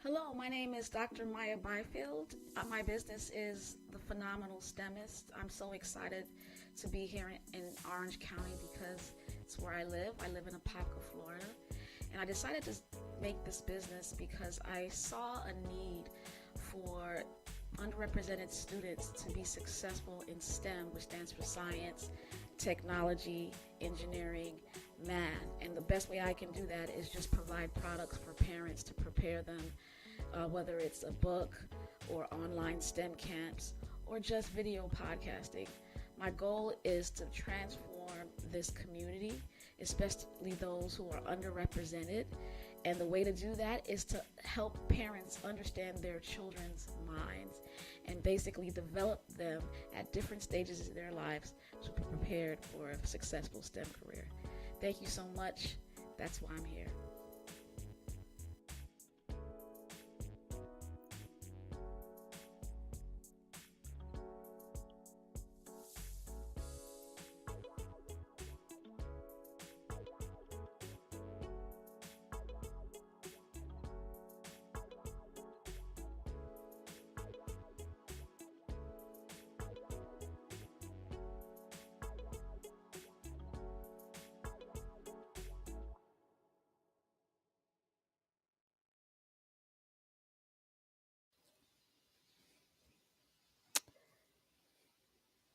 Hello, my name is Dr. Maya Byfield. My business is the Phenomenal STEMist. I'm so excited to be here in Orange County because it's where I live. I live in Apopka, Florida. And I decided to make this business because I saw a need for underrepresented students to be successful in STEM, which stands for science, technology, engineering, math. And the best way I can do that is just provide products for parents to prepare them, whether it's a book or online STEM camps or just video podcasting. My goal is to transform this community, especially those who are underrepresented. And the way to do that is to help parents understand their children's minds and basically develop them at different stages of their lives to be prepared for a successful STEM career. Thank you so much. That's why I'm here.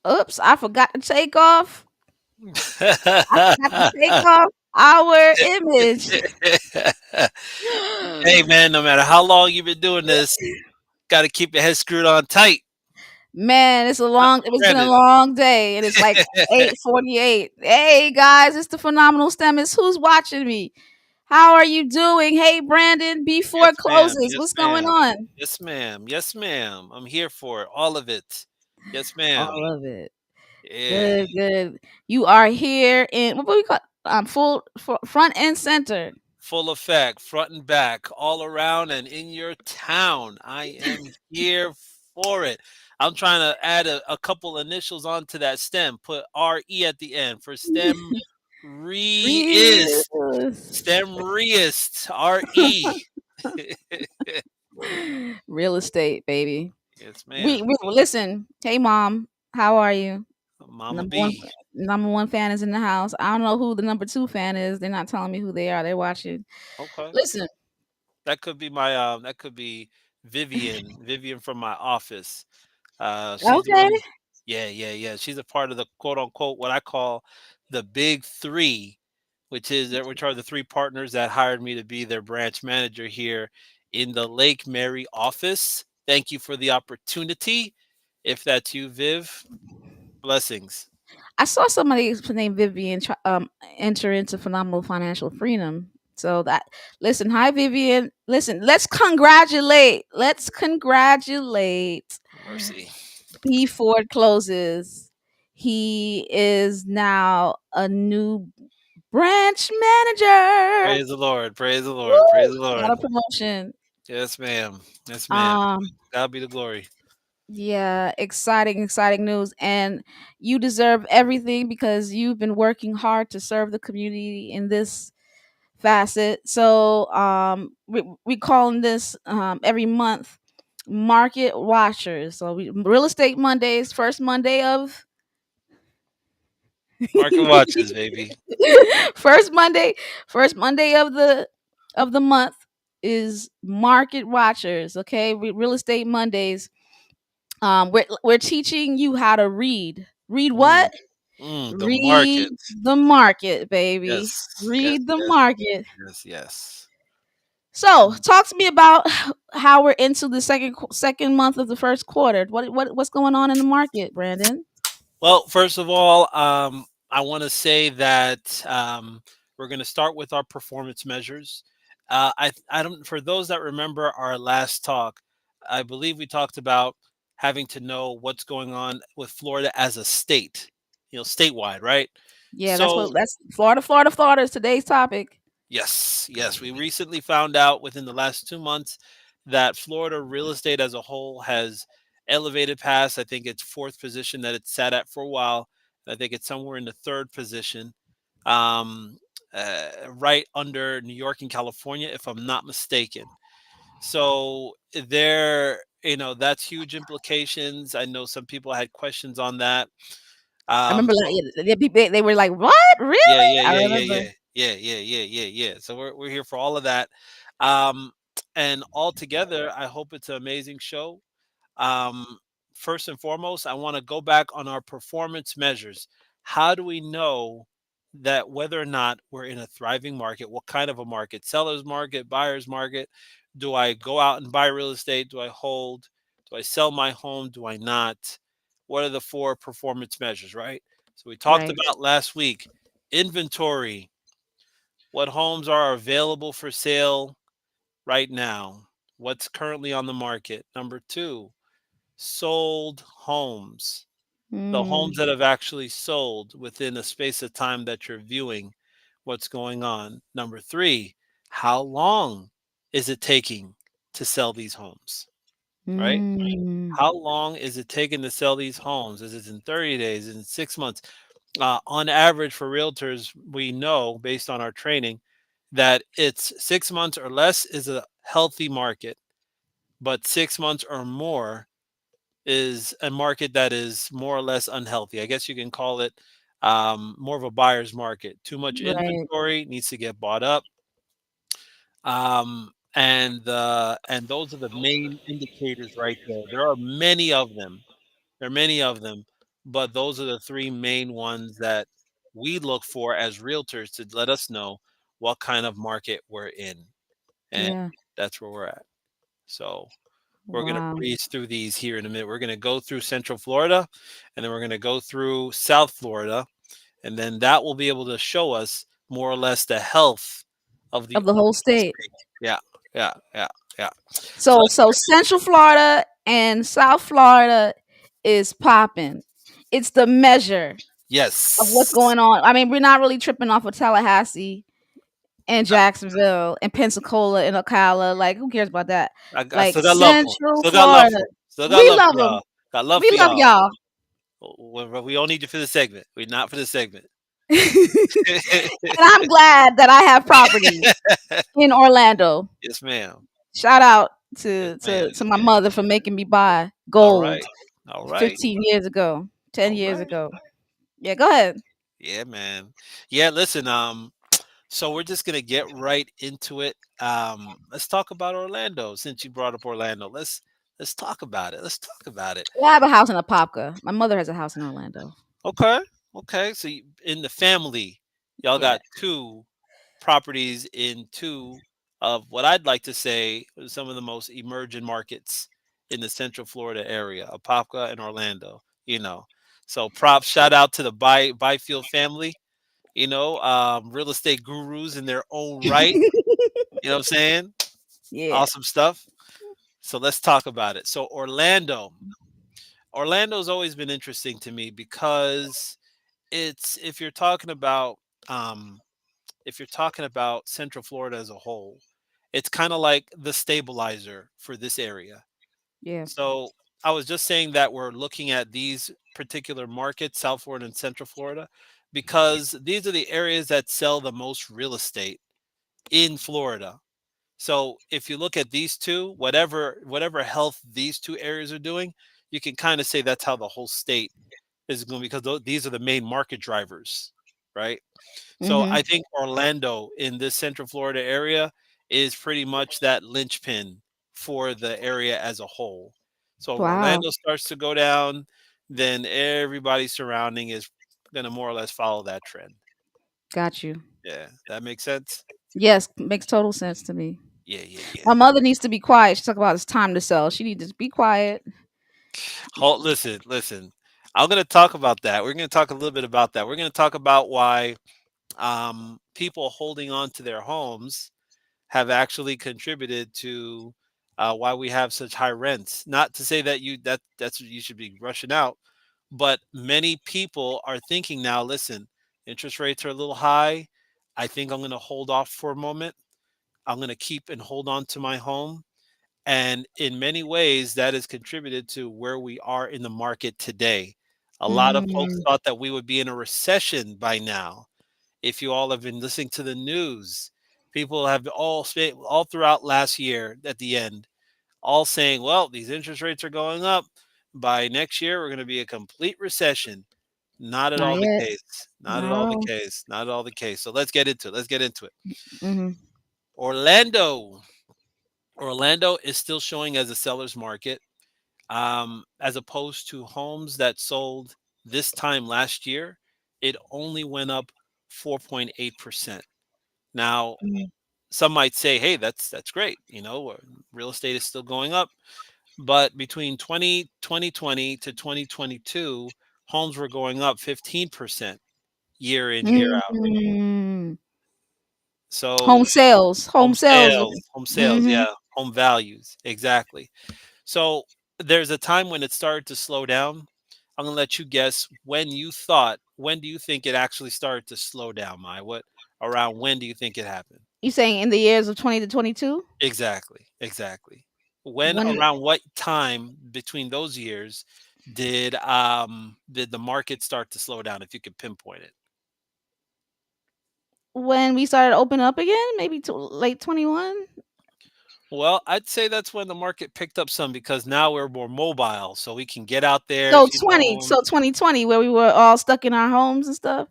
Oops, I forgot to take off. I forgot to take off our image. Hey man, no matter how long you've been doing this, got to keep your head screwed on tight. Man, it's been a Brandon. long day and it's like 8:48. Hey guys, it's the Phenomenal STEMist. Who's watching me? How are you doing? Hey Brandon, before Yes, it ma'am. closes, Yes, what's going ma'am. on? Yes, ma'am. Yes, ma'am. I'm here for it. All of it. Yes, ma'am. All of it. Yeah. Good, good. You are here in what do we call front and center. Full effect, front and back, all around and in your town. I am here for it. I'm trying to add a couple initials onto that STEM. Put RE at the end for STEM Reist. Yes. STEM Reist. RE. Real estate, baby. Yes, We, ma'am. we listen. Hey, mom, how are you? Mama Number one, B. number one fan is in the house. I don't know who the number two fan is. They're not telling me who they are. They're watching. Okay. Listen. That could be my that could be Vivian. Vivian from my office. She's the Okay. one. Yeah, yeah, yeah. She's a part of the quote unquote what I call the big three, which are the three partners that hired me to be their branch manager here in the Lake Mary office. Thank you for the opportunity. If that's you, Viv, blessings. I saw somebody named Vivian enter into phenomenal financial freedom. So that listen, hi Vivian. Listen, let's congratulate. Let's congratulate Mercy. B Ford closes. He is now a new branch manager. Praise the Lord. Praise the Lord. Woo! Praise the Got Lord. a promotion. Yes, ma'am. Yes, ma'am. Um, God be the glory. yeah, exciting, exciting news. And you deserve everything because you've been working hard to serve the community in this facet. So we calling this every month Market Watchers. So Real Estate Mondays, first Monday of Market watches, baby. first Monday, first Monday of the month is Market Watchers. Okay, Real Estate Mondays. We're teaching you how to read. Read Mm, what? the Read market. the market, baby. Yes, yes, Read the yes, market. yes, yes. So, talk to me about how we're into the second month of the first quarter. What's going on in the market, Brandon? Well, first of all, I want to say that we're going to start with our performance measures. I don't. For those that remember our last talk, I believe we talked about having to know what's going on with Florida as a state, statewide, right? Yeah, So that's Florida is today's topic. yes, yes. We recently found out within the last 2 months that Florida real estate as a whole has elevated past, I think it's fourth position that it's sat at for a while. I think it's somewhere in the third position, um, right under New York and California, if I'm not mistaken. So there, that's huge implications. I know some people had questions on that. I remember like So they were like, "What? yeah, Really?" yeah, I yeah, yeah, remember. yeah, yeah, yeah, yeah, yeah, yeah. So we're here for all of that. Um, and altogether, I hope it's an amazing show. Um, First and foremost, I want to go back on our performance measures. How do we know that whether or not we're in a thriving market? What kind of a market? Seller's market, buyer's market? Do I go out and buy real estate? Do I hold? Do I sell my home? Do I not? What are the four performance measures, right? So we talked Right. about last week inventory. What homes are available for sale right now? What's currently on the market? Number two, sold homes, the Mm, homes that have actually sold within a space of time that you're viewing what's going on. Number three, how long is it taking to sell these homes, right? mm, How long is it taking to sell these homes? Is it in 30 days? Is it 6 months? On average, for realtors, we know based on our training that it's 6 months or less is a healthy market, but 6 months or more is a market that is more or less unhealthy. I guess you can call it more of a buyer's market. Too much right. inventory needs to get bought up, and those are the main indicators right there. There are many of them. There are many of them, but those are the three main ones that we look for as realtors to let us know what kind of market we're in, and Yeah. that's where we're at. So we're going to Wow. breeze through these here in a minute. We're going to go through Central Florida, and then we're going to go through South Florida, and then that will be able to show us more or less the health of the Of the whole overall state. state. Yeah, yeah, yeah, yeah. So So Central Florida and South Florida is popping. It's the measure of what's yes, going on. I mean, we're not really tripping off of Tallahassee and Jacksonville and Pensacola and Ocala. Like, who cares about that? I Like still got love for 'em. Central Still got love Florida, for 'em. Still got we love for love them. y'all. Got love We for love y'all. y'all. We only need you for the segment. We're not for the segment. And I'm glad that I have property in Orlando. Yes, ma'am. Shout out Yes, to ma'am. my mother for making me buy All gold right. All right. 15 years ago, 10 All years right. ago. Yeah, go ahead. Yeah, man. Yeah, listen, so we're just gonna get right into it. Let's talk about Orlando since you brought up Orlando. Let's talk about it. Let's talk about it. Well, I have a house in Apopka. My mother has a house in Orlando. Okay. Okay. So in the family, y'all Yeah. got two properties in two of what I'd like to say are some of the most emerging markets in the Central Florida area, Apopka and Orlando. So props, shout out to the Byfield family. Real estate gurus in their own right. You know what I'm saying? Yeah. Awesome stuff. So let's talk about it. So Orlando's always been interesting to me because it's um if you're talking about Central Florida as a whole, it's kind of like the stabilizer for this area. Yeah. So I was just saying that we're looking at these particular markets, South Florida and Central Florida, because these are the areas that sell the most real estate in Florida. So if you look at these two, whatever health these two areas are doing, you can kind of say that's how the whole state is going because these are the main market drivers, right? So Mhm. I think Orlando in this Central Florida area is pretty much that linchpin for the area as a whole. So if Wow. Orlando starts to go down, then everybody surrounding is going to more or less follow that trend. Got you. Yeah, that makes sense. Yes, makes total sense to me. Yeah, yeah, yeah. My mother needs to be quiet. She talk about it's time to sell. She needs to be quiet. Listen, listen. I'm going to talk about that. We're going to talk a little bit about that. We're going to talk about why people holding on to their homes have actually contributed to why we have such high rents. Not to say that that's you should be rushing out, but many people are thinking now. Listen, interest rates are a little high. I think I'm going to hold off for a moment. I'm going to keep and hold on to my home. And in many ways, that has contributed to where we are in the market today. A lot of folks Mm, thought that we would be in a recession by now. If you all have been listening to the news, People have all throughout last year at the end, all saying, well, these interest rates are going up. By next year, we're going to be a complete recession. Not at Not all the yet. case. Not at all the No. case. Not at all the case. So let's get into it. Let's get into it. Hmm. Orlando. Orlando is still showing as a seller's market, as opposed to homes that sold this time last year. It only went up 4.8%. Now, some might say, "Hey, that's great. Real estate is still going up." But between 2020 to 2022, homes were going up 15% year in, year out. Mm. Home So sales. Home sales. home sales, Hmm. yeah, home values, exactly. So there's a time when it started to slow down. I'm gonna let you guess when do you think it actually started to slow down, Mai? Around when do you think it happened? You saying in the years of 20 to 22? Exactly, exactly. When When around what time between those years did the market start to slow down, if you could pinpoint it? when we started opening up again, maybe late 21. Well, I'd say that's when the market picked up some because now we're more mobile, so we can get out there, So see the 20, home. so 2020, where we were all stuck in our homes and stuff.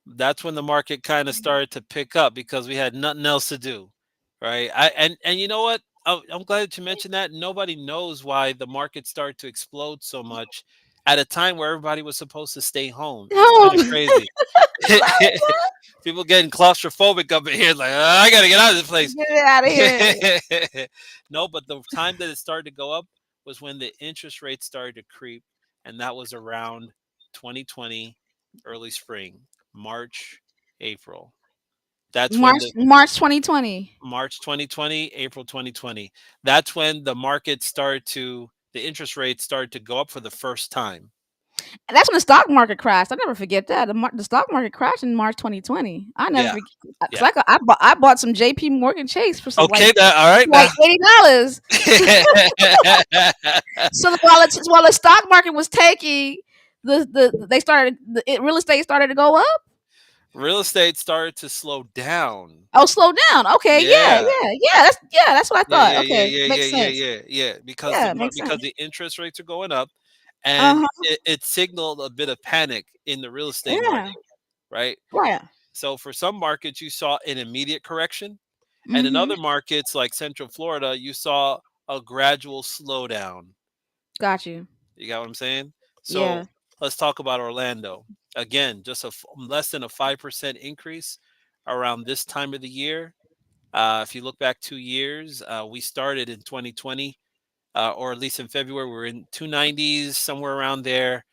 That's when the market kind of started to pick up because we had nothing else to do, right? And you know what? I'm glad that you mentioned that. Nobody knows why the market started to explode so much at a time where everybody was supposed to stay home. It's kind of Home. crazy. People getting claustrophobic up in here, like, I gotta get out of this place." Get it out of here. No, but the time that it started to go up was when the interest rates started to creep, and that was around 2020, early spring, March, April. That's when March 2020. March 2020, April 2020. That's when the interest rates started to go up for the first time. And that's when the stock market crashed. I never forget that. The stock market crashed in March 2020. I never Yeah, forget. Cause yeah. I bought some JP Morgan Chase for some Okay, that all right now. like $80. So while the stock market was taking, real estate started to go up. Real estate started to slow down. Oh, slow down. Okay, yeah, Yeah. yeah, yeah. That's what I Yeah, thought. yeah, yeah, Okay, yeah, yeah, makes yeah, sense. yeah, yeah. Because Yeah, makes because sense. the interest rates are going up, and Uh huh. it signaled a bit of panic in the real estate Yeah. market, right? Right. So for some markets, you saw an immediate correction, and in Mm-hmm. other markets like Central Florida, you saw a gradual slowdown. Got you. You got what I'm saying? Yeah. So let's talk about Orlando again. Just less than a 5% increase around this time of the year. If you look back 2 years, we started in 2020, or at least in February, we were in 290s, somewhere around there.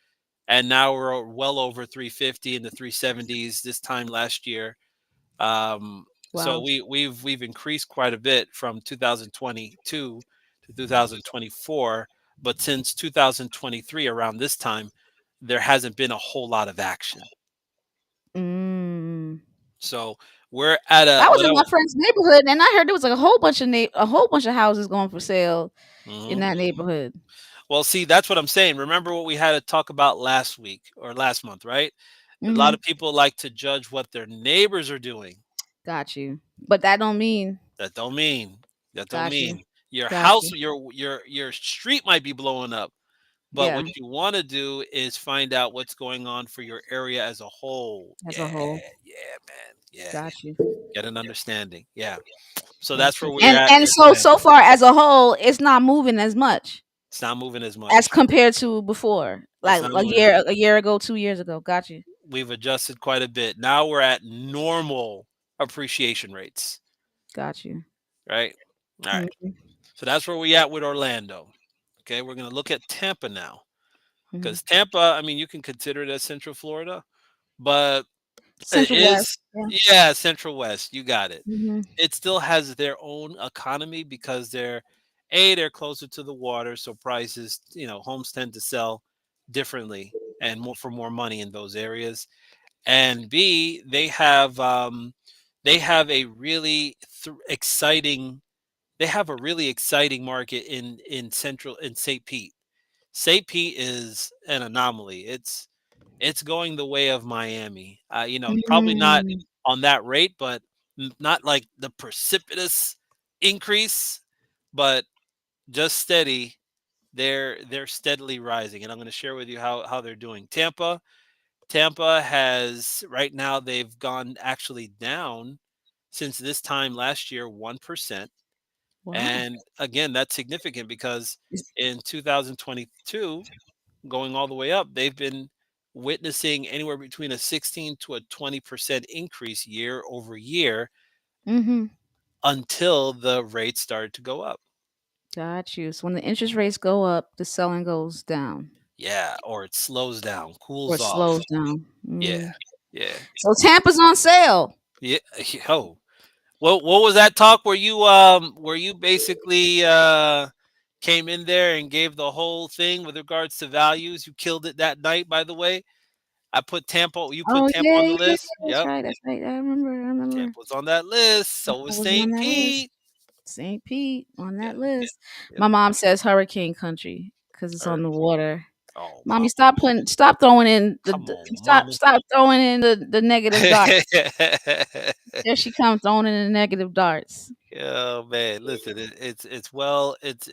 And now we're well over 350 in the 370s this time last year. So Wow. we've increased quite a bit from 2022 to 2024. But since 2023, around this time, there hasn't been a whole lot of action. Mm. So we're at I a was what in I my friend's neighborhood, and I heard there was like a whole bunch of houses going for sale in Mhm. that neighborhood. Well, see, that's what I'm saying. Remember what we had to talk about last week or last month, right? A lot Mm-hmm. of people like to judge what their neighbors are doing. Got you. But that don't mean. That don't mean that don't Got you. mean your Got house, you. your street might be blowing up. But what Yeah. you want to do is find out what's going on for your area as a whole. As a Yeah, whole. yeah, man. Yeah. Got you. Get an understanding. Yeah. So Got that's where you. we're And at in so Orlando. far as a whole, it's not moving as much It's not moving as as much. compared to before, It's like not moving as much. a year ago, 2 years ago. Got you. We've adjusted quite a bit. Now we're at normal appreciation rates, Got you. right? All right. Mm-hmm. So that's where we at with Orlando. Okay, we're going to look at Tampa now. Mm-hmm. Because Tampa, I mean, you can consider it as Central Florida, but it Central West. is, Yeah. yeah, Central West. You got it. Mm-hmm. It still has their own economy because they're closer to the water, so prices, homes tend to sell differently and more for more money in those areas. And B, they have a really exciting they have a really exciting market in St. Pete. St. Pete is an anomaly. It's going the way of Miami. Probably not Mm. on that rate, but Not like the precipitous increase, but just steady. They're steadily rising, and I'm going to share with you how they're doing. Tampa has right now they've gone actually down since this time last year 1%. Wow. And again, that's significant because in 2022, going all the way up, they've been witnessing anywhere between a 16 to a 20% increase year over year Mm-hmm. until the rates started to go up. Got you. So when the interest rates go up, the selling goes down Yeah, or it slows down, or cools it off. slows down. Yeah, Mm. yeah, So Tampa's on sale. yeah. Oh, what was that talk where you basically came in there and gave the whole thing with regards to values? You killed it that night, by the way. I put Tampa. You put Oh Tampa yeah, on yeah, the yeah, list. that's Yep, right. That's right. I remember. I remember. Tampa was on that list. So I was was on St. that list. Pete. St. Pete on Yeah, that list. yep. My mom says hurricane country because it's on the Hurricane. water. Oh, Mommy, mom, stop throwing in come on, mama. stop throwing in the negative darts. There she comes throwing in the negative darts. Oh man, listen, it's well, it's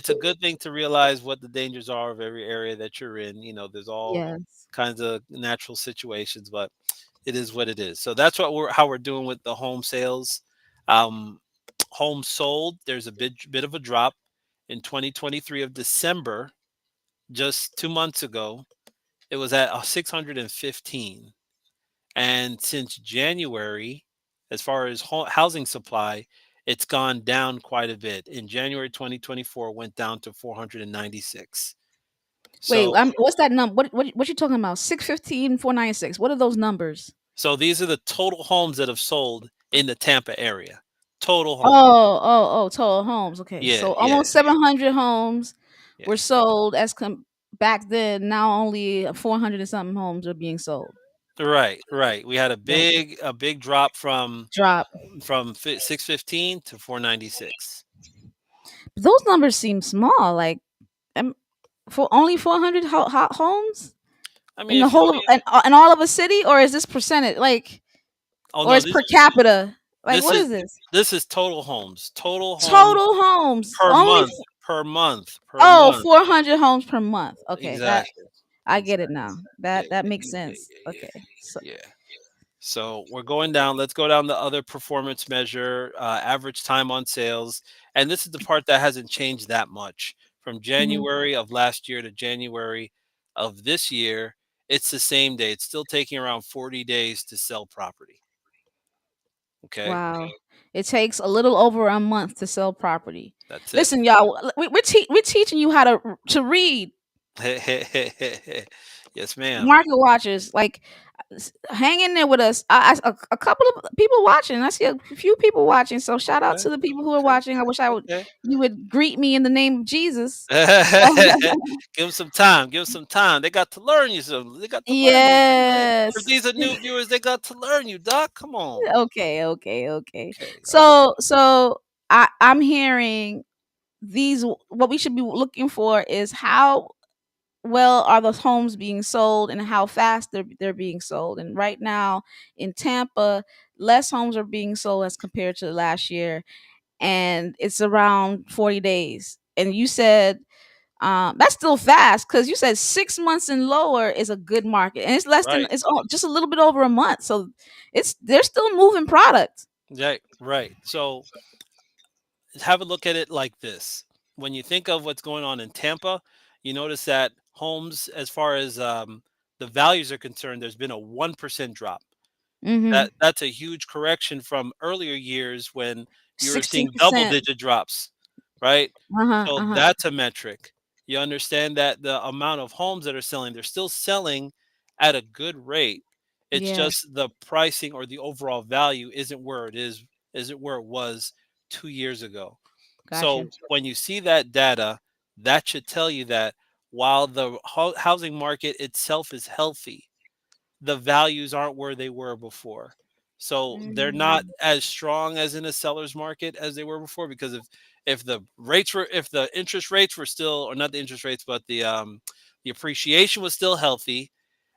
a good thing to realize what the dangers are of every area that you're in. There's all Yes. kinds of natural situations, but it is what it is. So that's how we're doing with the home sales. Um, Homes sold, there's a bit of a drop in 2023 of December, just 2 months ago. It was at 615. And since January, as far as housing supply, it's gone down quite a bit. In January 2024, it went down to 496. Wait, So, what's that number? What you talking about? 615, 496. What are those numbers? so these are the total homes that have sold in the Tampa area. Total homes. Oh, total homes. Okay. Yeah, So yeah, almost 700 homes yeah. were sold back then. Now only 400 and something homes are being sold. Right, right. We had a Right. big drop from Drop. 615 to 496. Those numbers seem small. Like for only 400 homes I mean, in the if you whole of in all of a city, or is this percentage like, oh or no, is per capita? Like this what is is this? this is total homes. Total homes Total homes per only. month, per month, per Oh, month. 400 homes per month. Okay, that Exactly. I get it Exactly. now. Yeah, That makes yeah, yeah, sense. yeah, Okay. So yeah, yeah. So we're going down. Let's go down the other performance measure, average time on sales. And this is the part that hasn't changed that much. From mhm. January of last year to January of this year, it's the same day. It's still taking around 40 days to sell property. Okay. Wow. It takes a little over a month to sell property. That's it. Listen, y'all, we're teaching you how to read. Yes, ma'am. Market watchers, like, hang in there with us. A couple of people watching. I see a few people watching. So shout out Okay. to the people who are Okay. watching. I wish I would Okay. you would greet me in the name of Jesus. Give them some time. Give them some time. They got to learn you something. They got to learn you. If Yes. these are new viewers, they got to learn you, Doc. Come on. Okay, okay, okay. Okay. All right. So I'm hearing these. What we should be looking for is how well are those homes being sold and how fast they're being sold. And right now in Tampa, less homes are being sold as compared to last year, and it's around 40 days. And you said that's still fast because you said 6 months and lower is a good market, and it's less than Right. just a little bit over a month. So they're still moving product. Right. Right. So have a look at it like this. When you think of what's going on in Tampa, you notice that homes, as far as the values are concerned, there's been a 1% drop. Mm-hmm. That's a huge correction from earlier years when you were seeing double 16%. digit drops, right? Uh-huh. So Uh-huh. that's a metric. You understand that the amount of homes that are selling, they're still selling at a good rate. It's Yes. just the pricing or the overall value isn't where it was 2 years ago. Gotcha. So when you see that data, that should tell you that while the housing market itself is healthy, the values aren't where they were before. So they're not Mm. as strong as in a seller's market as they were before, because if the interest rates were still, or not the interest rates, but the appreciation was still healthy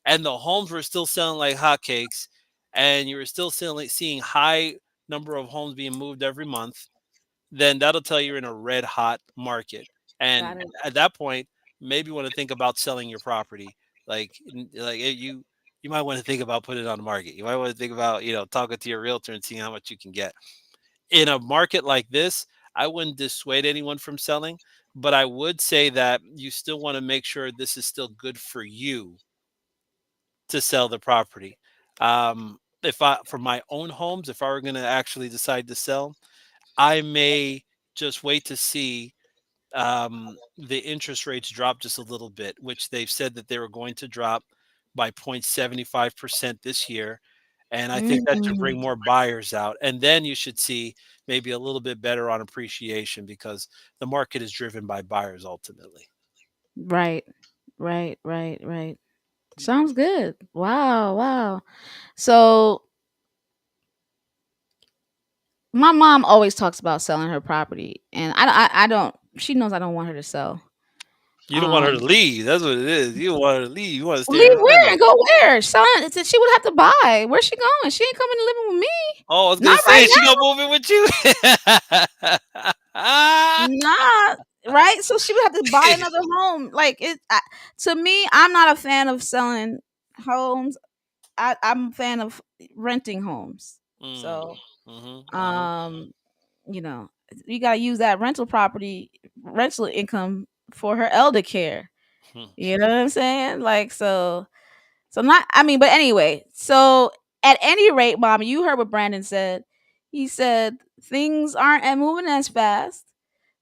and the homes were still selling like hotcakes and you're still seeing high number of homes being moved every month, then that'll tell you're in a red hot market. And Got it. at that point, maybe you want to think about selling your property. You might want to think about putting it on the market. You might want to think about, talking to your realtor and seeing how much you can get. In a market like this, I wouldn't dissuade anyone from selling, but I would say that you still want to make sure this is still good for you to sell the property. If I, for my own homes, if I were going to actually decide to sell, I may just wait to see the interest rates drop just a little bit, which they've said that they were going to drop by 0.75% this year. And I think that should Mm, bring more buyers out. And then you should see maybe a little bit better on appreciation because the market is driven by buyers ultimately. right. Right. Right. Right. Sounds good. Wow. Wow. So my mom always talks about selling her property, and I don't. She knows I don't want her to sell. You don't want her to Um, leave. That's what it is. You don't want her to leave. You want to stay Leave right where there. and go where? Selling? She would have to buy. Where's she going? She ain't coming to living with me. Oh, I was Not gonna right say she gonna move in with you. now. Nah. Right. So she would have to buy another home. Like to me, I'm not a fan of selling homes. I'm a fan of renting homes. Mm, So, mhm, mhm, um, you got to use that rental income for her elder care. mhm, You know what I'm saying? Like, so not, I mean, but anyway, so at any rate, mom, you heard what Brandon said. He said things aren't moving as fast.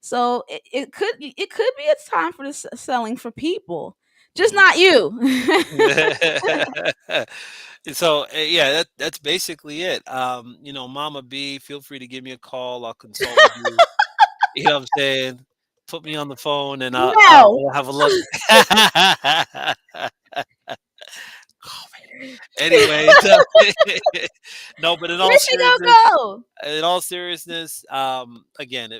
So it could be a time for the selling for people, just mhm. not you. So yeah, that's basically it. Mama B, feel free to give me a call. I'll consult with you. You know what I'm saying? Put me on the phone and No. I'll have a look. Call me. Anyway, so no, but Where's she gonna go? in all seriousness, again,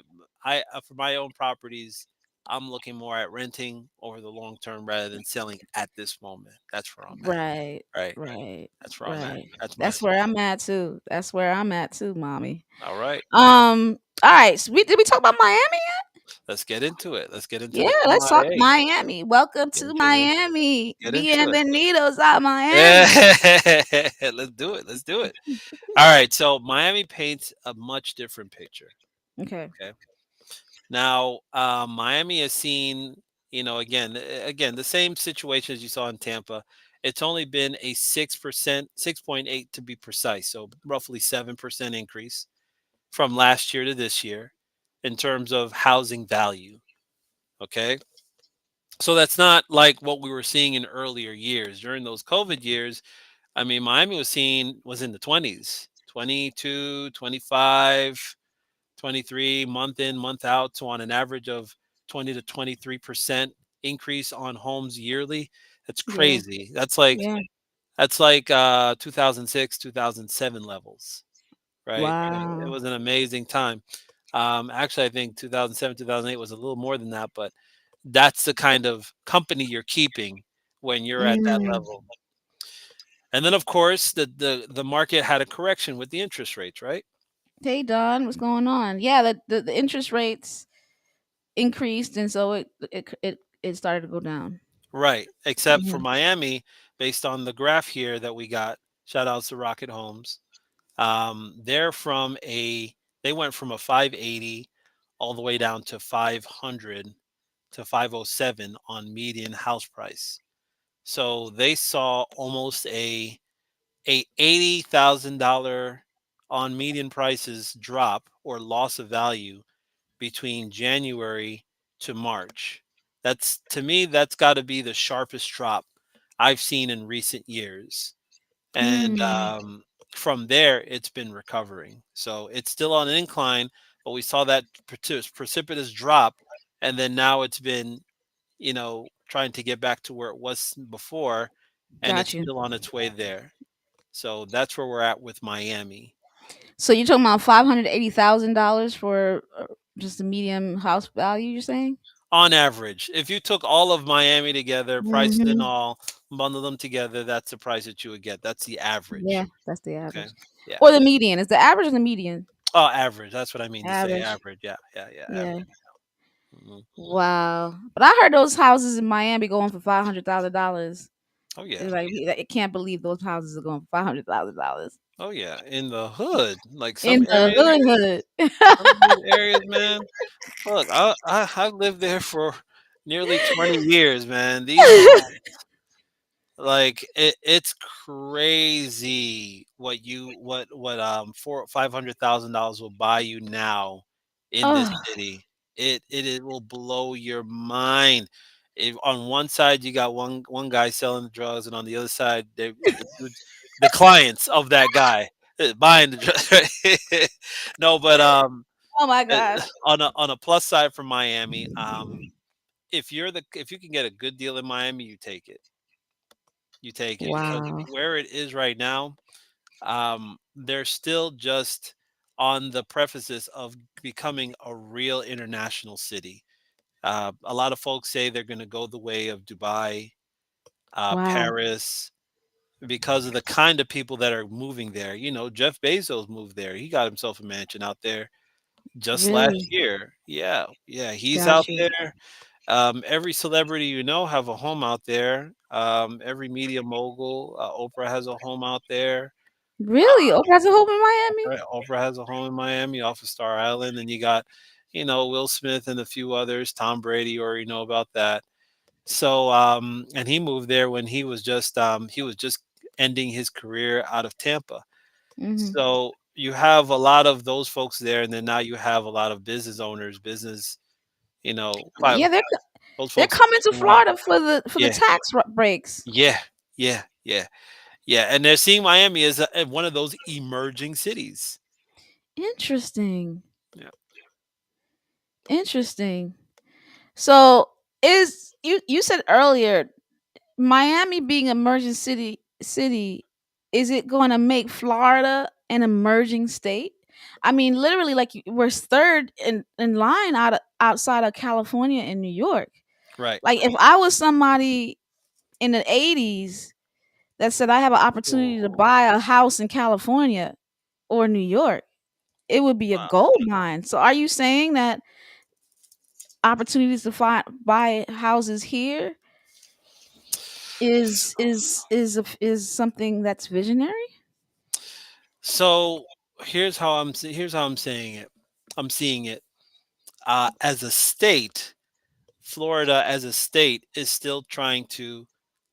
for my own properties, I'm looking more at renting over the long term rather than selling at this moment. That's where I'm at. Right, Right. right, That's where I'm at. right. That's my That's where situation. I'm at too. That's where I'm at too, mommy. All right. All right. So did we talk about Miami? Let's get into it. Let's get into Yeah, the let's talk MIA. Miami. Welcome Get to into the Miami. get into it. Bienvenidos a Miami. Let's do it. Let's do it. All right. So Miami paints a much different picture. Okay. Okay. Now, Miami has seen, again, the same situation as you saw in Tampa. It's only been a 6%, 6.8 to be precise. So roughly 7% increase from last year to this year in terms of housing value. Okay. So that's not like what we were seeing in earlier years. During those COVID years, I mean, Miami was in the 20s, 22, 25, 23 month in, month out. So on an average of 20 to 23% increase on homes yearly. That's Yeah. crazy. That's like 2006, 2007 levels, right? It Wow. was an amazing time. Actually, I think 2007, 2008 was a little more than that, but that's the kind of company you're keeping when you're at that Mm. level. And then, of course, the market had a correction with the interest rates, right? Hey Don, what's going on? Yeah, the interest rates increased, and so it started to go down. Right. Except for Hmm. Miami, based on the graph here that we got. Shout outs to Rocket Homes. They're from they went from a 580 all the way down to 500 to 507 on median house price. So they saw almost a $80,000 on median prices drop or loss of value between January to March. That's to me, that's got to be the sharpest drop I've seen in recent years. And Mm. from there, it's been recovering. So it's still on an incline, but we saw that precipitous drop. And then now it's been, trying to get back to where it was before, and it's Got you. still on its way there. So that's where we're at with Miami. So you're talking about $580,000 for just a medium house value? You're saying? On average, if you took all of Miami together, prices and Hmm. all, bundle them together, that's the price that you would get. That's the Yeah, average. that's the Okay. average. Yeah. Or the median. Is the average or the median? Oh, average. That's what I mean to say. Average. Average. Yeah. Yeah. Yeah. Yeah. Average. Hmm. Hmm. Wow. But I heard those houses in Miami going for $500,000. Oh yeah. It's like I can't believe those houses are going for $500,000 Oh yeah. In the hood, like in some the areas, hood. some of these areas, man. Look, I've lived there for nearly 20 years, man. These homes, like it's crazy what four $500,000 will buy you now in this Oh, city. It will blow your mind. If on one side you got one guy selling the drugs, and on the other side the clients of that guy buying the drugs. Right? No, but oh my uh, gosh! on a plus side for Miami, if you can get a good deal in Miami, you take it. You take it because Wow, where it is right now, they're still just on the prefaces of becoming a real international city. A lot of folks say they're going to go the way of Dubai, wow, Paris, because of the kind of people that are moving there. You know, Jeff Bezos moved there. He got himself a mansion out there just last really year. Yeah, yeah, he's got out you. there. Every celebrity you know have a home out there. Every media mogul, Oprah has a home out there. Really, Oprah's a hope in Miami. Right, Oprah has a home in Miami off of Star Island, and you got, Will Smith and a few others. Tom Brady, you already know about that. So, and he moved there when he was just ending his career out of Tampa. Hmm. So you have a lot of those folks there, and then now you have a lot of business owners, Yeah, those they're folks. coming to Florida for the Yeah, tax breaks. yeah, yeah, yeah, yeah, and they're seeing Miami as one of those emerging cities. Interesting, Yeah, interesting. So is you said earlier Miami being emerging city, is it going to make Florida an emerging state? I mean, literally, like we're third in line outside of California and New York. right. Like if I was somebody in the '80s that said I have an opportunity to Oh, buy a house in California or New York, it would be a wow. gold mine. So are you saying that opportunities to buy houses here is something that's visionary? So here's how I'm saying it. I'm seeing it as a state. Florida as a state is still trying to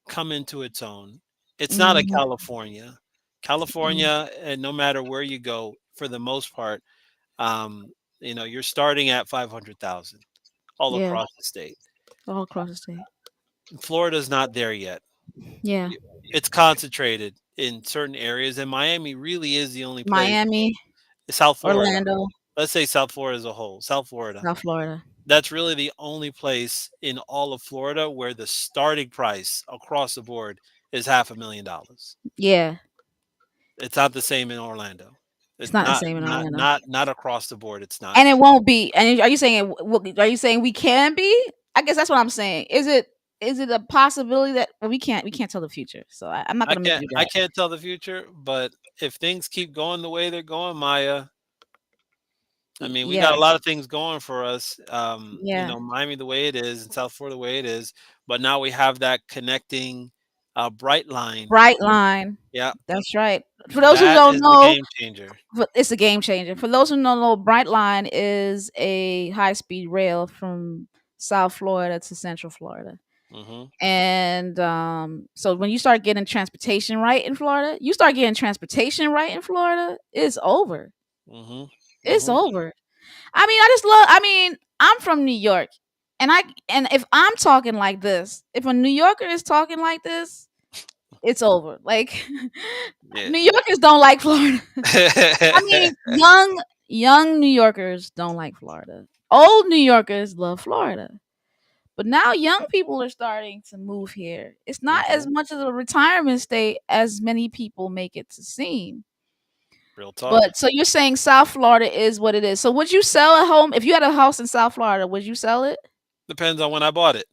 come into its own. It's not a Mhm. California. Mhm. California, and no matter where you go, for the most part, you're starting at 500,000 all Yeah, across the state. all across the state. Florida's not there yet. Yeah. Y- It's concentrated in certain areas, and Miami really is the only place. Miami, South Florida. Orlando, Let's say South Florida as a whole. South Florida. South Florida. That's really the only place in all of Florida where the starting price across the board is $500,000. Yeah, It's not the same in Orlando. it's It's not the not same in not Orlando. not not across the board. It's not. And it won't be. And are you saying are you saying we can be? I guess that's what I'm saying. Is it a possibility that well, we can't tell the future. So I'm not I gonna make can't you do I that. can't tell the future, but if things keep going the way they're going, Maya, I mean, we got Yeah, a lot of things going for us. yeah. Miami the way it is, and South Florida the way it is, but now we have that connecting bright line. Bright line. Yeah, That's right. For those who that don't is the know, game changer. it's a game changer. For those who don't know, Bright Line is a high speed rail from South Florida to Central Florida. Mhm. And so when you start getting transportation right in Florida, it's over. Mhm. It's Mhm. over. I mean, I'm from New York. And if I'm talking like this, if a New Yorker is talking like this, it's over. Like Yeah. New Yorkers don't like Florida. I mean, young New Yorkers don't like Florida. Old New Yorkers love Florida. But now young people are starting to move here. It's not as Mhm. much of a retirement state as many people make it to seem. Real talk. But so you're saying South Florida is what it is. So would you sell a home if you had a house in South Florida? Would you sell it? Depends on when I bought it.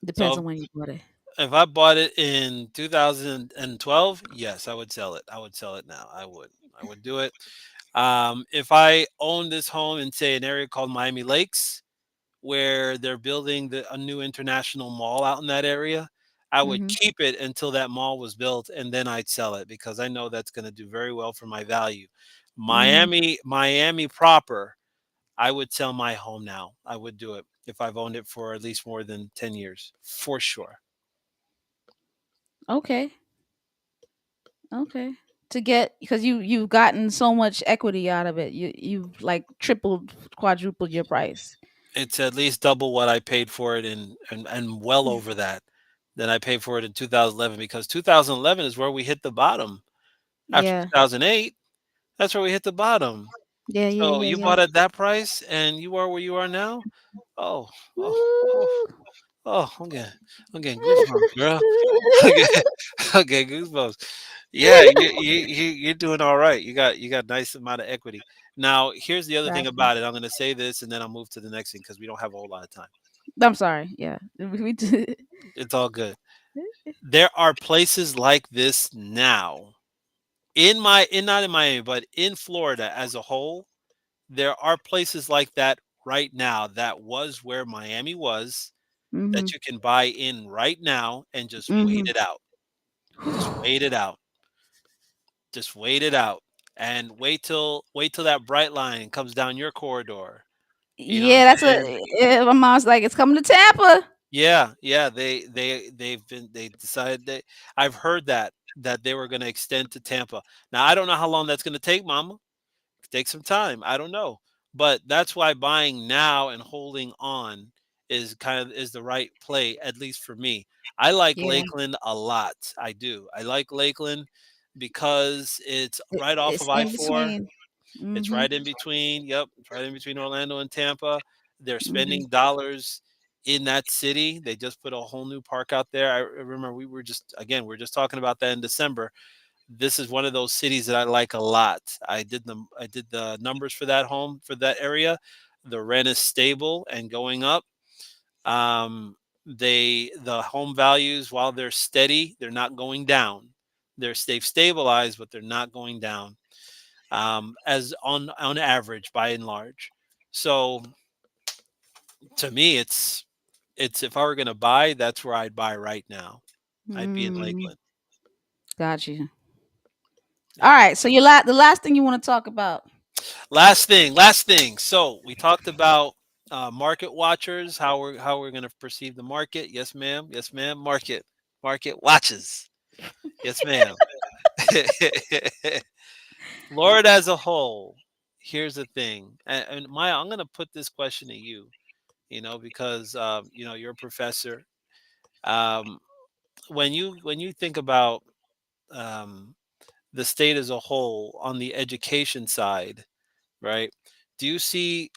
Depends So on when you bought it. if I bought it in 2012, yes, I would sell it. I would sell it now. I would. I would do it. If I owned this home in, say, an area called Miami Lakes, where they're building a new international mall out in that area, I would Hmm. keep it until that mall was built, and then I'd sell it because I know that's going to do very well for my value. Hmm. Miami proper, I would sell my home now. I would do it if I've owned it for at least more than 10 years, for sure. Okay. Okay. To get, because you've gotten so much equity out of it. You've like tripled, quadrupled your price. It's at least double what I paid for it and well over that than I paid for it in 2011, because 2011 is where we hit the bottom. After Yeah. 2008, that's where we hit the bottom. Yeah. Yeah. So Yeah. you Yeah. bought at that price and you are where you are now? Oh, oh, oh, Woo. oh, I'm getting goosebumps, girl. Okay, okay, goosebumps. Yeah, you're doing all right. You got nice amount of equity. Now, here's the other thing Gotcha. about it. I'm going to say this and then I'll move to the next thing because we don't have a whole lot of time. I'm sorry. Yeah. We did. It's all good. There are places like this now not in Miami, but in Florida as a whole. There are places like that right now that was where Miami was, that Mhm. you can buy in right now and just wait Mhm. it out. Just wait it out. Just wait it out. And wait till that bright line comes down your corridor. You know what I'm Yeah, that's a. saying? Yeah, my mom's like, it's coming to Tampa. Yeah, yeah. They decided that I've heard that they were going to extend to Tampa. Now I don't know how long that's going to take, Mama. Take some time. I don't know, but that's why buying now and holding on is the right play, at least for me. I like Yeah, Lakeland a lot. I do. I like Lakeland because it's right off it's of I in four. between. It's Mhm. right in between. Yep, it's right in between Orlando and Tampa. They're Mhm. spending dollars in that city. They just put a whole new park out there. I remember we were just talking about that in December. This is one of those cities that I like a lot. I did the numbers for that home for that area. The rent is stable and going up. The home values, while they're steady, they're not going down. They've stabilized, but they're not going down. As on average by and large. So to me, it's if I were going to buy, that's where I'd buy right now. I'd be in Mm, Lakeland. got you. All Yeah. right. So the last thing you want to talk about? Last thing. So we talked about market watchers, how we're going to perceive the market. Yes, ma'am. Yes, ma'am. Market watches. Yes, ma'am. Florida as a whole. Here's the thing, and Maya, I'm going to put this question to you. Because you're a professor. Um, when you think about um, the state as a whole on the education side, right? Do you see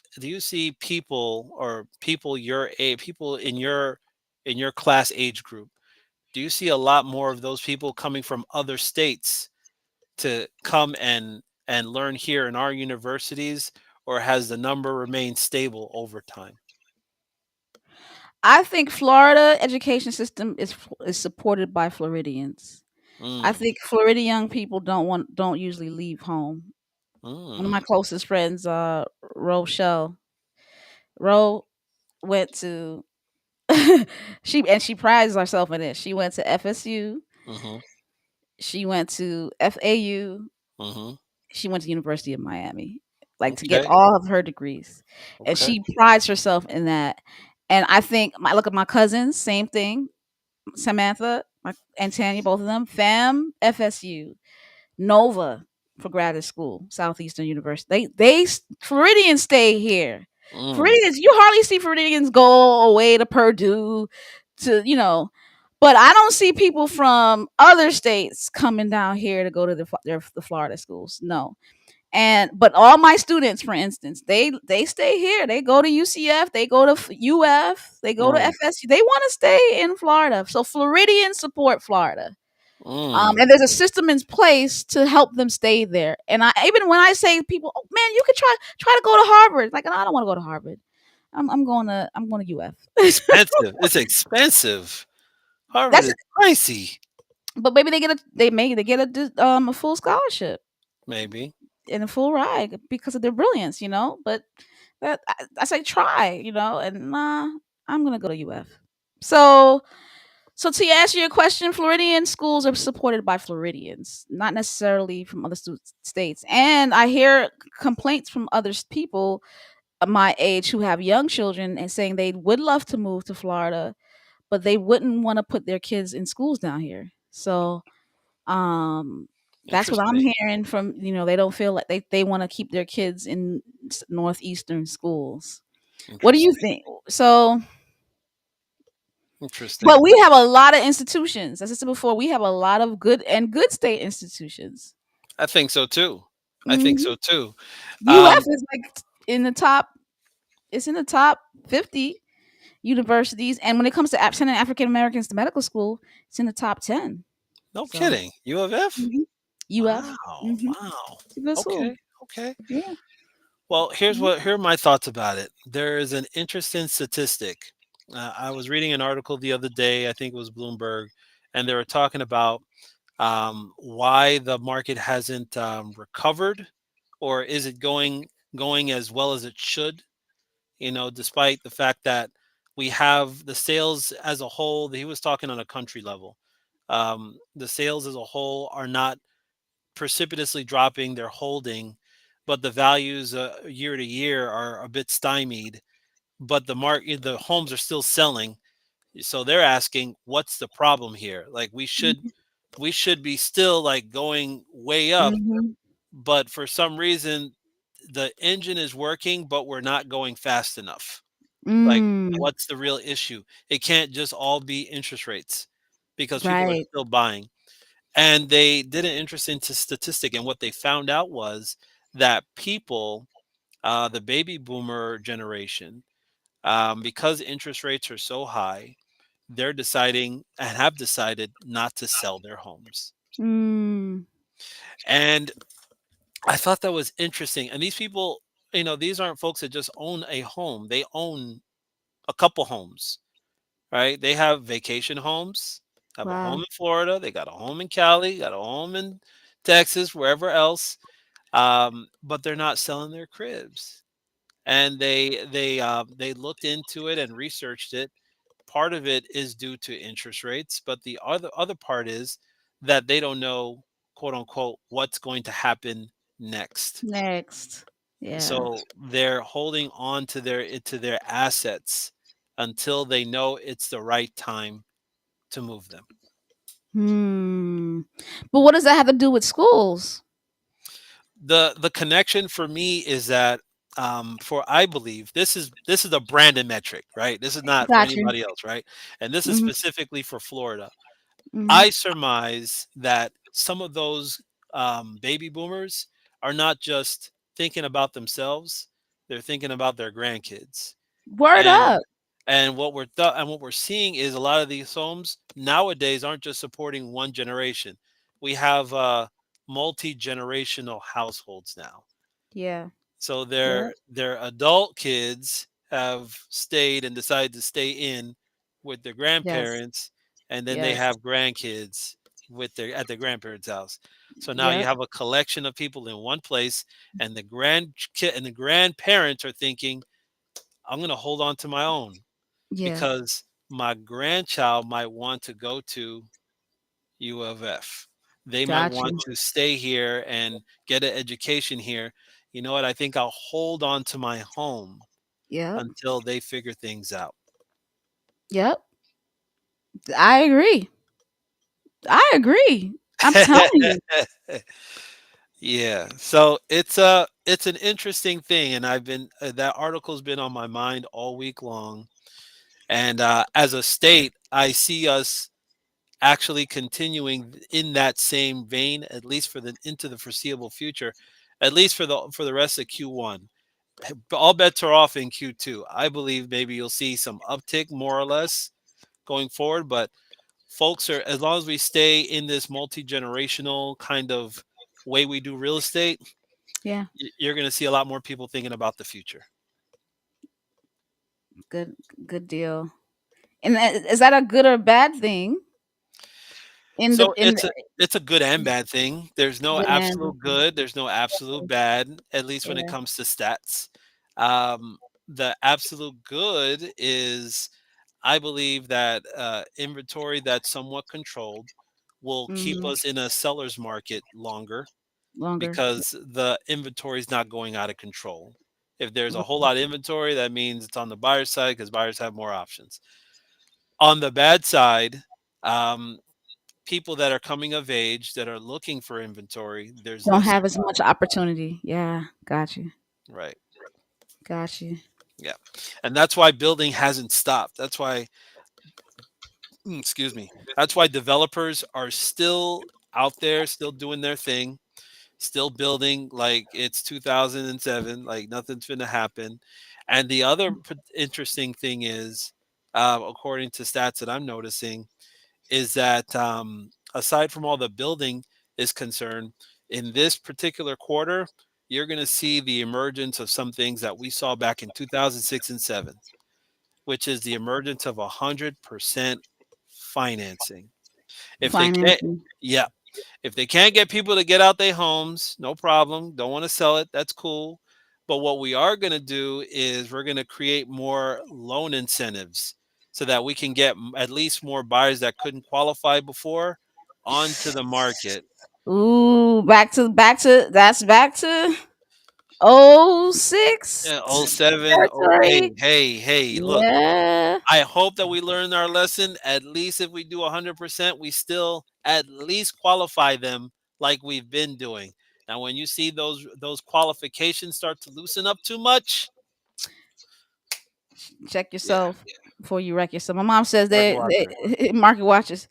people or people in your class age group? Do you see a lot more of those people coming from other states to come and learn here in our universities, or has the number remained stable over time? I think Florida education system is supported by Floridians. I Mm, think Florida young people don't usually leave home. One of mm, my closest friends, Rochelle, Ro went to she prides herself in it. She went to FSU, mhm, she went to FAU, mhm. she went to University of Miami, like to get Okay, all of her degrees, and okay. she prides herself in that. And I think my look at my cousins, same thing. Samantha and Tanya, both of them, FSU, Nova for graduate school, Southeastern University. Floridians stay here. Mm, Floridians, you hardly see Floridians go away to Purdue, but I don't see people from other states coming down here to go to the Florida schools. No, but all my students, for instance, they stay here. They go to UCF, they go to UF, they go to mm, FSU. They want to stay in Florida. So Floridians support Florida. mm, And there's a system in place to help them stay there. And I even when I say people, oh man, you could try to go to Harvard. Like, I don't want to go to Harvard. I'm going to UF. Expensive. It's expensive. Harvard That's is pricey. but maybe they get a full scholarship Maybe. and a full ride because of their brilliance, you know. But I say try, you know, and I'm gonna go to UF. So so to answer your question, Floridian schools are supported by Floridians, not necessarily from other states. And I hear complaints from people my age who have young children and saying they would love to move to Florida, but they wouldn't want to put their kids in schools down here. So um that's what I'm Interesting. hearing from, you know, they don't feel like they want to keep their kids in northeastern schools. What do you Interesting. think? So but Interesting. we have a lot of institutions. As I said before, we have a lot of good state institutions. I think so too. I think Hmm. so too. UF Um, is like in the top. It's in the top 50 universities, and when it comes to sending African Americans to medical school, it's in the top 10. no So kidding. U of F? mhm. UF, Wow. hmm Wow. it's a good school. Okay. Okay. Yeah. Well, Mhm. here are my thoughts about it. There is an interesting statistic. I was reading an article the other day. I think it was Bloomberg, and they were talking about why the market hasn't recovered, or is it going as well as it should? You know, despite the fact that we have the sales as a whole. He was talking on a country level. The sales as a whole are not precipitously dropping; they're holding, but the values year to year are a bit stymied. But the homes are still selling, so they're asking, what's the problem here? Like we should be still like going way up, Mhm. but for some reason the engine is working, but we're not going fast enough. Like, Mm, what's the real issue? It can't just all be interest rates because people are right. still buying. And they did an interesting statistic, and what they found out was that people, the baby boomer generation, because interest rates are so high, they're deciding and have decided not to sell their homes. Mm, And I thought that was interesting. And these people, these aren't folks that just own a home, they own a couple homes, right? They have vacation homes, have a home wow. in Florida, they got a home in Cali, got a home in Texas, wherever else, but they're not selling their cribs. And they looked into it and researched it. Part of it is due to interest rates, but the other part is that they don't know, quote unquote, what's going to happen next. Next. Yeah. So they're holding on to their assets until they know it's the right time to move them. Hmm. But what does that have to do with schools? The connection for me is that for I believe this is a Brandon metric, right? This is not for Got you. anybody else, right? And this is Mhm. specifically for Florida. Mhm. I surmise that some of those baby boomers are not just thinking about themselves; they're thinking about their grandkids. Word And up. what we're seeing is a lot of these homes nowadays aren't just supporting one generation. We have multi generational households now. Yeah. So Yeah. their adult kids have stayed and decided to stay in with their Yes. grandparents, and then they Yes. have grandkids with their at their grandparents' house. So now you Yep. have a collection of people in one place, and the grandparents are thinking, "I'm going to hold on to my own Yeah. because my grandchild might want to go to U of F. They might Got want you. to stay here and get an education here. You know what? I think I'll hold on to my home Yep. until they figure things out." Yep. I agree. I agree. I'm telling you. Yeah. So it's an interesting thing, and I've been that article's been on my mind all week long. And as a state, I see us actually continuing in that same vein, at least for the into the foreseeable future, at least for the rest of Q1. All bets are off in Q2. I believe maybe you'll see some uptick more or less going forward, but folks are as long as we stay in this multi-generational kind of way we do real estate, Yeah. you're going to see a lot more people thinking about the future. Good, good deal. And is that a good or bad thing So in the it's a good and bad thing. There's no good absolute and good. There's no absolute bad. At least when it yeah. comes to stats. Um, the absolute good is, I believe that inventory that's somewhat controlled will keep Mm-hmm. us in a seller's market longer Longer. because the inventory is not going out of control. If there's a whole lot of inventory, that means it's on the buyer side because buyers have more options. On the bad side, um, people that are coming of age that are looking for inventory, there's Don't less have as supply. much opportunity. Yeah, got you. Right. Got you. Yeah. And that's why building hasn't stopped. That's why, excuse me, that's why developers are still out there, still doing their thing, still building like it's 2007, like nothing's going to happen. And the other interesting thing is, according to stats that I'm noticing, is that aside from all the building is concerned, in this particular quarter, you're going to see the emergence of some things that we saw back in 2006 and 7, which is the emergence of 100% financing. If they can't, Financing. yeah, if they can't get people to get out their homes, no problem. Don't want to sell it. That's cool. But what we are going to do is we're going to create more loan incentives so that we can get at least more buyers that couldn't qualify before onto the market. Ooh, back to oh six Yeah, oh 07, oh, territory. hey, look, Yeah. I hope that we learn our lesson. At least if we do 100%, we still at least qualify them like we've been doing. Now, when you see those qualifications start to loosen up too much, Check yeah, yourself before you wreck yourself. My mom says market watcher. they market watchers.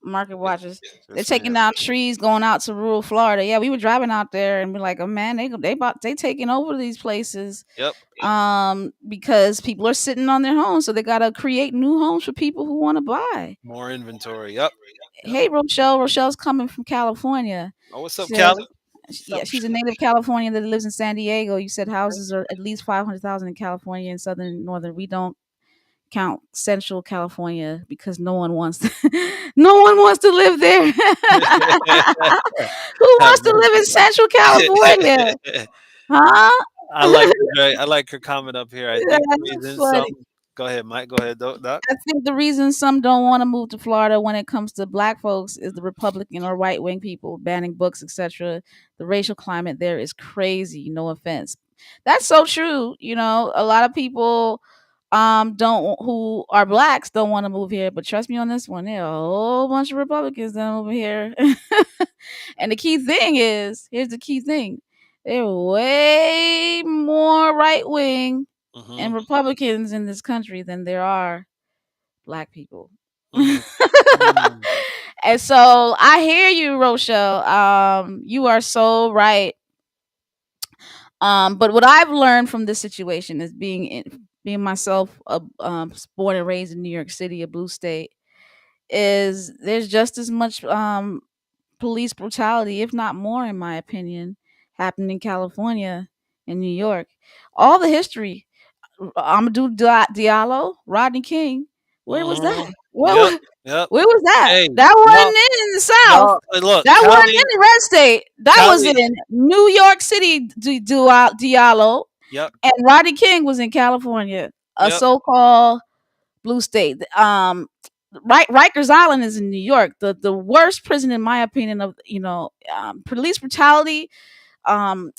Market watchers. They're Yes, taking ma'am. down trees, going out to rural Florida. Yeah, we were driving out there and be like, oh man, they taking over these places. Yep. Because people are sitting on their homes, so they gotta create new homes for people who want to buy. More inventory. Yep. Yep. Hey, Rochelle's coming from California. Oh, what's She up, said, Callie? What's yeah, up? she's a native Californian that lives in San Diego. You said houses are at least 500,000 in California and southern and northern. We don't count Central California because no one wants to, no one wants to live there. Who Have wants to live in mercy. Central California? Huh? I like her comment up here. I think the That's reason funny. some. Go ahead, Mike. Go ahead, Doc. I think the reason some don't want to move to Florida when it comes to black folks is the Republican or right wing people banning books, etc. The racial climate there is crazy. No offense. That's so true. You know, a lot of people don't who are blacks don't want to move here, but trust me on this one, there are a whole bunch of Republicans that over here. And the key thing is, here's the key thing. They're way more right wing Mm-hmm. and Republicans in this country than there are black people. Mm-hmm. Mm. And so I hear you, Rochelle. You are so right. But what I've learned from this situation is being myself, born and raised in New York City, a blue state, is there's just as much police brutality, if not more, in my opinion, happened in California and New York. All the history. Amadou Diallo, Rodney King. Where was Mhm. that? Yep, yep. Where was that? Hey, That no, wasn't in the South. no. Look, That wasn't in the red state. That was Cali. in New York City. Diallo Yep, and Rodney King was in California, a yep. so-called blue state. Rikers Island is in New York. The worst prison, in my opinion, of police brutality, um,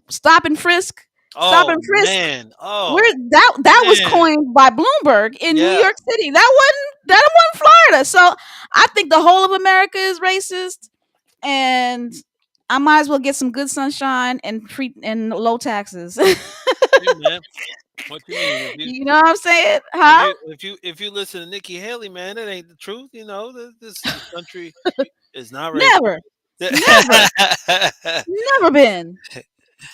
stop and frisk, stop Oh and frisk. man. Where Oh that was man. coined by Bloomberg in New Yeah. York City. That wasn't Florida. So I think the whole of America is racist, and I might as well get some good sunshine and treat and low taxes. Hey man. What you mean? You know what I'm saying? Huh? If you listen to Nikki Haley, man, that ain't the truth. You know, this country is not racist. Never, never, never been.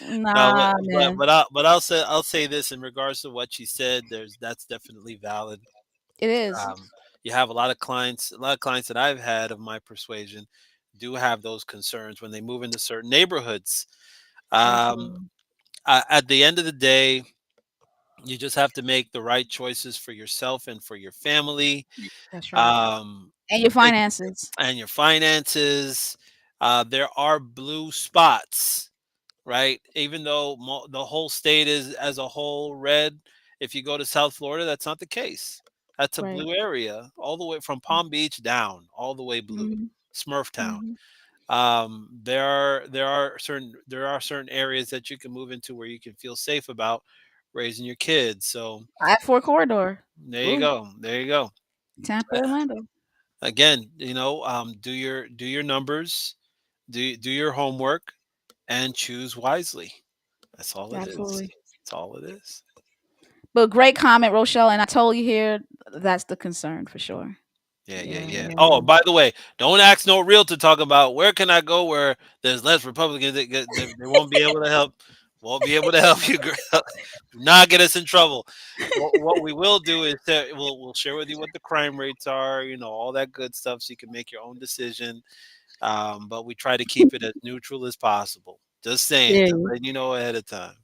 No, Nah, man. I'll say this in regards to what she said. That's definitely valid. It is. You have a lot of clients that I've had of my persuasion do have those concerns when they move into certain neighborhoods. Um, Absolutely. at the end of the day, You just have to make the right choices for yourself and for your family, That's right. um, And your take- finances. and your finances. There are blue spots, right? Even though the whole state is as a whole red, if you go to South Florida, that's not the case. That's a Right. blue area, all the way from Palm Beach down, all the way blue. Hmm. Smurftown. Hmm. There are certain areas that you can move into where you can feel safe about raising your kids. So I-4 corridor. there you Ooh, go. There you go. Tampa, Uh, Orlando. Again, do your numbers, do your homework, and choose wisely. That's all it is. Absolutely. That's all it is. But great comment, Rochelle. And I totally hear that's the concern for sure. Yeah, yeah, Yeah, yeah. yeah. Oh, by the way, don't ask no realtor talk about where can I go where there's less Republicans. They won't be able to help. Won't be able to help you, girl. Do not get us in trouble. What we will do is that we'll share with you what the crime rates are. All that good stuff, so you can make your own decision. But we try to keep it as neutral as possible. Just saying, Yeah. just letting you know ahead of time.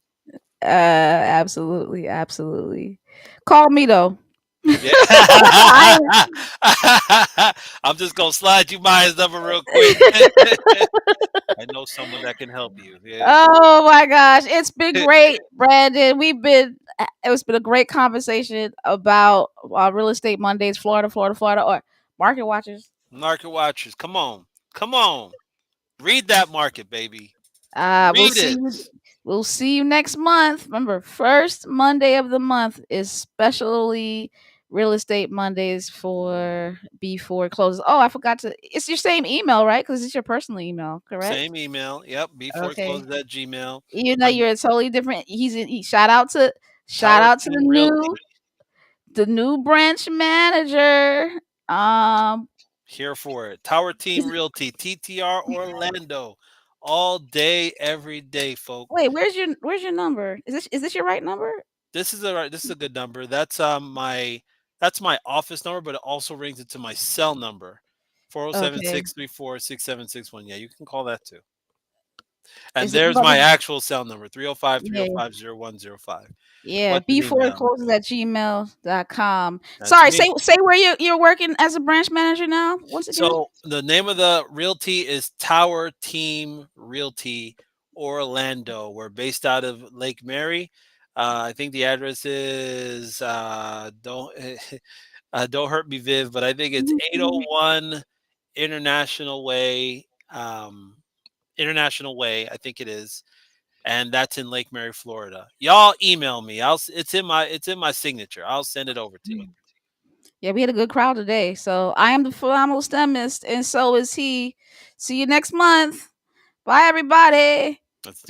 Absolutely, absolutely. Call me though. Yeah. I, I'm just gonna slide you my his number real quick. I know someone that can help you. Yeah. oh my gosh, it's been great, Brandon. It's been a great conversation about real estate Mondays, Florida, Florida, Florida, or market watchers. Market watchers, come on, come on, read that market, baby. We'll Read see it. you. We'll see you next month. Remember, first Monday of the month is specially real estate Mondays for before it closes. Oh, I forgot to. It's your same email, right? Because it's your personal email, correct? Same email. Yep. Before it Okay. closes at Gmail. You know My you're a totally different. Shout Tower out to Team Realty. the new branch manager. Um, Here for it. Tower Team is, Realty. TTR Orlando. All day, every day, folks. wait, where's your number? Is this your right number? This is a good number. That's my office number, but it also rings into my cell number. 407 Okay. 634 6761. Yeah, you can call that too. And Is it? there's my actual cell number, 305 Yeah. 305 0105. Yeah, What's your before it email? closes at gmail.com. That's Sorry, me. say where you're working as a branch manager now, once again. So the name of the realty is Tower Team Realty Orlando. We're based out of Lake Mary. I think the address is don't hurt me, Viv, but I think it's 801 International Way. International Way, I think it is, and that's in Lake Mary, Florida. Y'all email me. It's in my signature. I'll send it over to you. Yeah, we had a good crowd today. So I am the phenomenal STEMist, and so is he. See you next month. Bye, everybody. Let's